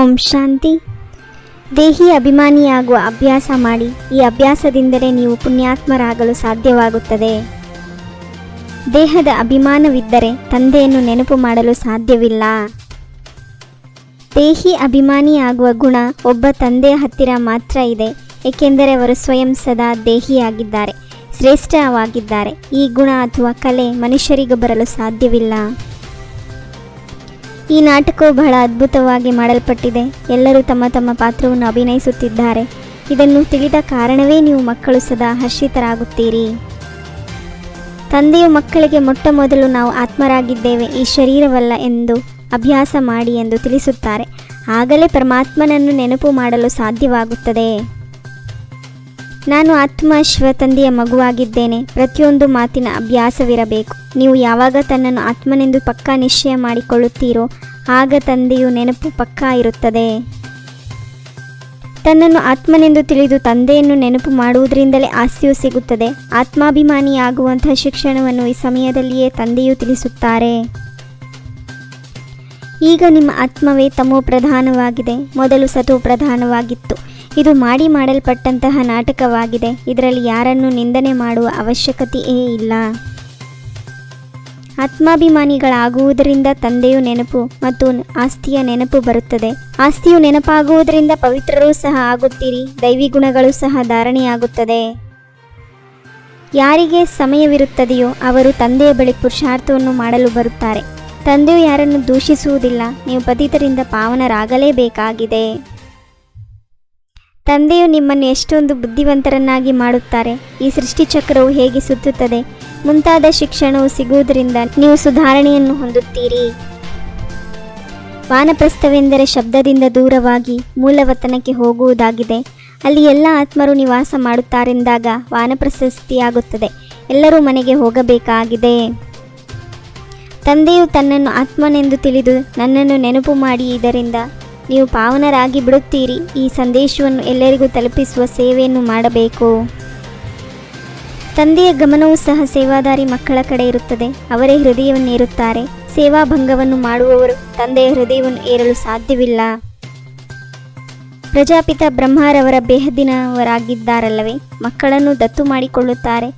ಓಂ ಶಾಂತಿ. ದೇಹಿ ಅಭಿಮಾನಿಯಾಗುವ ಅಭ್ಯಾಸ ಮಾಡಿ. ಈ ಅಭ್ಯಾಸದಿಂದಲೇ ನೀವು ಪುಣ್ಯಾತ್ಮರಾಗಲು ಸಾಧ್ಯವಾಗುತ್ತದೆ. ದೇಹದ ಅಭಿಮಾನವಿದ್ದರೆ ತಂದೆಯನ್ನು ನೆನಪು ಮಾಡಲು ಸಾಧ್ಯವಿಲ್ಲ. ದೇಹಿ ಅಭಿಮಾನಿಯಾಗುವ ಗುಣ ಒಬ್ಬ ತಂದೆಯ ಹತ್ತಿರ ಮಾತ್ರ ಇದೆ, ಏಕೆಂದರೆ ಅವರು ಸ್ವಯಂ ಸದಾ ದೇಹಿಯಾಗಿದ್ದಾರೆ, ಶ್ರೇಷ್ಠವಾಗಿದ್ದಾರೆ. ಈ ಗುಣ ಅಥವಾ ಕಲೆ ಮನುಷ್ಯರಿಗೆ ಬರಲು ಸಾಧ್ಯವಿಲ್ಲ. ಈ ನಾಟಕವು ಬಹಳ ಅದ್ಭುತವಾಗಿ ಮಾಡಲ್ಪಟ್ಟಿದೆ. ಎಲ್ಲರೂ ತಮ್ಮ ತಮ್ಮ ಪಾತ್ರವನ್ನು ಅಭಿನಯಿಸುತ್ತಿದ್ದಾರೆ. ಇದನ್ನು ತಿಳಿದ ಕಾರಣವೇ ನೀವು ಮಕ್ಕಳು ಸದಾ ಹರ್ಷಿತರಾಗುತ್ತೀರಿ. ತಂದೆಯು ಮಕ್ಕಳಿಗೆ ಮೊಟ್ಟ ಮೊದಲು ನಾವು ಆತ್ಮರಾಗಿದ್ದೇವೆ, ಈ ಶರೀರವಲ್ಲ ಎಂದು ಅಭ್ಯಾಸ ಮಾಡಿ ಎಂದು ತಿಳಿಸುತ್ತಾರೆ. ಆಗಲೇ ಪರಮಾತ್ಮನನ್ನು ನೆನಪು ಮಾಡಲು ಸಾಧ್ಯವಾಗುತ್ತದೆ. ನಾನು ಆತ್ಮ ಶಿವ ತಂದೆಯ ಮಗುವಾಗಿದ್ದೇನೆ. ಪ್ರತಿಯೊಂದು ಮಾತಿನ ಅಭ್ಯಾಸವಿರಬೇಕು. ನೀವು ಯಾವಾಗ ತನ್ನನ್ನು ಆತ್ಮನೆಂದು ಪಕ್ಕಾ ನಿಶ್ಚಯ ಮಾಡಿಕೊಳ್ಳುತ್ತೀರೋ ಆಗ ತಂದೆಯು ನೆನಪು ಪಕ್ಕಾ ಇರುತ್ತದೆ. ತನ್ನನ್ನು ಆತ್ಮನೆಂದು ತಿಳಿದು ತಂದೆಯನ್ನು ನೆನಪು ಮಾಡುವುದರಿಂದಲೇ ಆಸ್ತಿಯು ಸಿಗುತ್ತದೆ. ಆತ್ಮಾಭಿಮಾನಿಯಾಗುವಂತಹ ಶಿಕ್ಷಣವನ್ನು ಈ ಸಮಯದಲ್ಲಿಯೇ ತಂದೆಯು ತಿಳಿಸುತ್ತಾರೆ. ಈಗ ನಿಮ್ಮ ಆತ್ಮವೇ ತಮೋ ಪ್ರಧಾನವಾಗಿದೆ, ಮೊದಲು ಸತೋ ಪ್ರಧಾನವಾಗಿತ್ತು. ಇದು ಮಾಡಲ್ಪಟ್ಟಂತಹ ನಾಟಕವಾಗಿದೆ. ಇದರಲ್ಲಿ ಯಾರನ್ನು ನಿಂದನೆ ಮಾಡುವ ಅವಶ್ಯಕತೆಯೇ ಇಲ್ಲ. ಆತ್ಮಾಭಿಮಾನಿಗಳಾಗುವುದರಿಂದ ತಂದೆಯು ನೆನಪು ಮತ್ತು ಆಸ್ತಿಯ ನೆನಪು ಬರುತ್ತದೆ. ಆಸ್ತಿಯು ನೆನಪಾಗುವುದರಿಂದ ಪವಿತ್ರರೂ ಸಹ ಆಗುತ್ತೀರಿ, ದೈವಿ ಗುಣಗಳು ಸಹ ಧಾರಣೆಯಾಗುತ್ತದೆ. ಯಾರಿಗೆ ಸಮಯವಿರುತ್ತದೆಯೋ ಅವರು ತಂದೆಯ ಬಳಿ ಪುರುಷಾರ್ಥವನ್ನು ಮಾಡಲು ಬರುತ್ತಾರೆ. ತಂದೆಯು ಯಾರನ್ನು ದೂಷಿಸುವುದಿಲ್ಲ. ನೀವು ಪತಿತರಿಂದ ಪಾವನರಾಗಲೇಬೇಕಾಗಿದೆ. ತಂದೆಯು ನಿಮ್ಮನ್ನು ಎಷ್ಟೊಂದು ಬುದ್ಧಿವಂತರನ್ನಾಗಿ ಮಾಡುತ್ತಾರೆ. ಈ ಸೃಷ್ಟಿ ಚಕ್ರವು ಹೇಗೆ ಸುತ್ತುತ್ತದೆ ಮುಂತಾದ ಶಿಕ್ಷಣವು ಸಿಗುವುದರಿಂದ ನೀವು ಸುಧಾರಣೆಯನ್ನು ಹೊಂದುತ್ತೀರಿ. ವಾನಪ್ರಸ್ಥವೆಂದರೆ ಶಬ್ದದಿಂದ ದೂರವಾಗಿ ಮೂಲವತನಕ್ಕೆ ಹೋಗುವುದಾಗಿದೆ. ಅಲ್ಲಿ ಎಲ್ಲ ಆತ್ಮರು ನಿವಾಸ ಮಾಡುತ್ತಾರೆಂದಾಗ ವಾನಪ್ರಸ್ಥಿತಿಯಾಗುತ್ತದೆ. ಎಲ್ಲರೂ ಮನೆಗೆ ಹೋಗಬೇಕಾಗಿದೆ. ತಂದೆಯು ತನ್ನನ್ನು ಆತ್ಮನೆಂದು ತಿಳಿದು ನನ್ನನ್ನು ನೆನಪು ಮಾಡಿ, ಇದರಿಂದ ನೀವು ಪಾವನರಾಗಿ ಬಿಡುತ್ತೀರಿ. ಈ ಸಂದೇಶವನ್ನು ಎಲ್ಲರಿಗೂ ತಲುಪಿಸುವ ಸೇವೆಯನ್ನು ಮಾಡಬೇಕು. ತಂದೆಯ ಗಮನವೂ ಸಹ ಸೇವಾದಾರಿ ಮಕ್ಕಳ ಕಡೆ ಇರುತ್ತದೆ. ಅವರೇ ಹೃದಯವನ್ನು ಏರುತ್ತಾರೆ. ಸೇವಾಭಂಗವನ್ನು ಮಾಡುವವರು ತಂದೆಯ ಹೃದಯವನ್ನು ಏರಲು ಸಾಧ್ಯವಿಲ್ಲ. ಪ್ರಜಾಪಿತ ಬ್ರಹ್ಮರವರ ಬೇಹದ್ದಿನವರಾಗಿದ್ದಾರಲ್ಲವೇ, ಮಕ್ಕಳನ್ನು ದತ್ತು ಮಾಡಿಕೊಳ್ಳುತ್ತಾರೆ.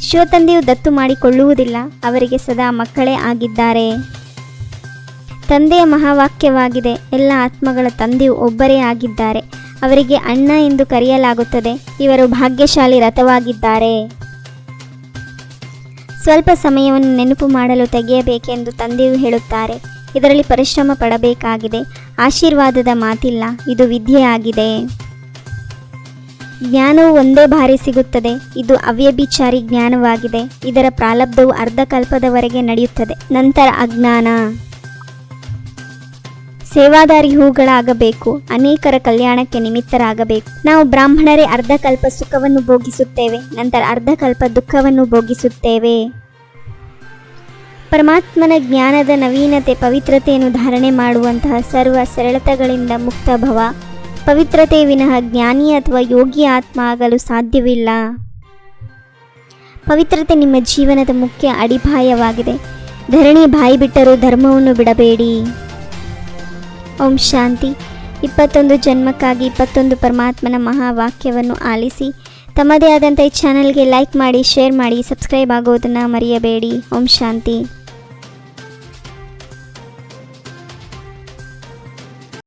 ಶಿವತಂದೆಯು ದತ್ತು ಮಾಡಿಕೊಳ್ಳುವುದಿಲ್ಲ, ಅವರಿಗೆ ಸದಾ ಮಕ್ಕಳೇ ಆಗಿದ್ದಾರೆ. ತಂದೆಯ ಮಹಾವಾಕ್ಯವಾಗಿದೆ, ಎಲ್ಲ ಆತ್ಮಗಳ ತಂದೆಯು ಒಬ್ಬರೇ ಆಗಿದ್ದಾರೆ. ಅವರಿಗೆ ಅಣ್ಣ ಎಂದು ಕರೆಯಲಾಗುತ್ತದೆ. ಇವರು ಭಾಗ್ಯಶಾಲಿ ರಥವಾಗಿದ್ದಾರೆ. ಸ್ವಲ್ಪ ಸಮಯವನ್ನು ನೆನಪು ಮಾಡಲು ತೆಗೆಯಬೇಕೆಂದು ತಂದೆಯು ಹೇಳುತ್ತಾರೆ. ಇದರಲ್ಲಿ ಪರಿಶ್ರಮ ಪಡಬೇಕಾಗಿದೆ. ಆಶೀರ್ವಾದದ ಮಾತಿಲ್ಲ, ಇದು ವಿದ್ಯೆಯಾಗಿದೆ. ಜ್ಞಾನವು ಒಂದೇ ಬಾರಿ ಸಿಗುತ್ತದೆ. ಇದು ಅವ್ಯಭಿಚಾರಿ ಜ್ಞಾನವಾಗಿದೆ. ಇದರ ಪ್ರಾರಬ್ಧವು ಅರ್ಧಕಲ್ಪದವರೆಗೆ ನಡೆಯುತ್ತದೆ, ನಂತರ ಅಜ್ಞಾನ. ಸೇವಾದಾರಿ ಹೂಗಳಾಗಬೇಕು, ಅನೇಕರ ಕಲ್ಯಾಣಕ್ಕೆ ನಿಮಿತ್ತರಾಗಬೇಕು. ನಾವು ಬ್ರಾಹ್ಮಣರೇ ಅರ್ಧಕಲ್ಪ ಸುಖವನ್ನು ಭೋಗಿಸುತ್ತೇವೆ, ನಂತರ ಅರ್ಧಕಲ್ಪ ದುಃಖವನ್ನು ಭೋಗಿಸುತ್ತೇವೆ. ಪರಮಾತ್ಮನ ಜ್ಞಾನದ ನವೀನತೆ ಪವಿತ್ರತೆಯನ್ನು ಧಾರಣೆ ಮಾಡುವಂತಹ ಸರ್ವ ಸರಳತೆಗಳಿಂದ ಮುಕ್ತ ಭವ. ಪವಿತ್ರತೆ ವಿನಃ ಜ್ಞಾನಿ ಅಥವಾ ಯೋಗಿ ಆತ್ಮ ಆಗಲು ಸಾಧ್ಯವಿಲ್ಲ. ಪವಿತ್ರತೆ ನಿಮ್ಮ ಜೀವನದ ಮುಖ್ಯ ಅಡಿಪಾಯವಾಗಿದೆ. ಧರಣಿ ಬಾಯಿ ಬಿಟ್ಟರೂ ಧರ್ಮವನ್ನು ಬಿಡಬೇಡಿ. ಓಂ ಶಾಂತಿ. 21 ಜನ್ಮಕ್ಕಾಗಿ 21 ಪರಮಾತ್ಮನ ಮಹಾವಾಕ್ಯವನ್ನು ಆಲಿಸಿ. ತಮ್ಮದೇ ಆದಂಥ ಈ ಚಾನಲ್ಗೆ ಲೈಕ್ ಮಾಡಿ, ಶೇರ್ ಮಾಡಿ, ಸಬ್ಸ್ಕ್ರೈಬ್ ಆಗೋದನ್ನು ಮರೆಯಬೇಡಿ. ಓಂ ಶಾಂತಿ.